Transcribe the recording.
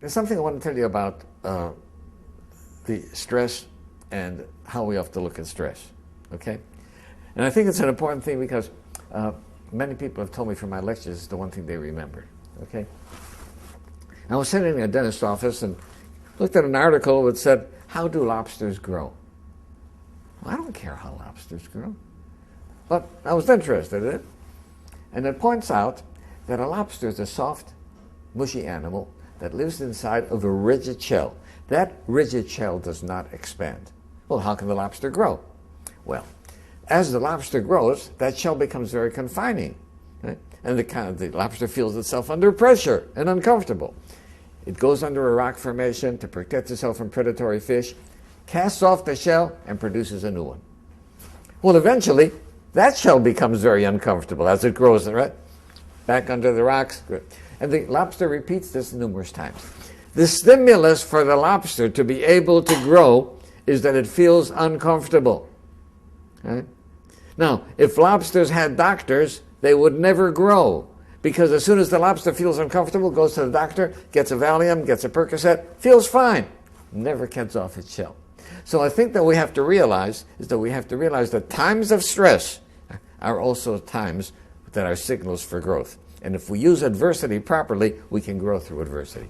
there's something I want to tell you about the stress and how we have to look at stress, okay? And I think it's an important thing because many people have told me from my lectures it's the one thing they remember, okay? I was sitting in a dentist's office and looked at an article that said, how do lobsters grow? Well, I don't care how lobsters grow. But I was interested in it. And it points out that a lobster is a soft, mushy animal that lives inside of a rigid shell. That rigid shell does not expand. Well, how can the lobster grow? Well, as the lobster grows, that shell becomes very confining. Right? And the lobster feels itself under pressure and uncomfortable. It goes under a rock formation to protect itself from predatory fish, casts off the shell, and produces a new one. Well, eventually, that shell becomes very uncomfortable as it grows, right? Back under the rocks. Good. And the lobster repeats this numerous times. The stimulus for the lobster to be able to grow is that it feels uncomfortable. Right? Now, if lobsters had doctors, they would never grow. Because as soon as the lobster feels uncomfortable, goes to the doctor, gets a Valium, gets a Percocet, feels fine, never gets off its shell. So I think that we have to realize that times of stress are also times that are signals for growth. And if we use adversity properly, we can grow through adversity.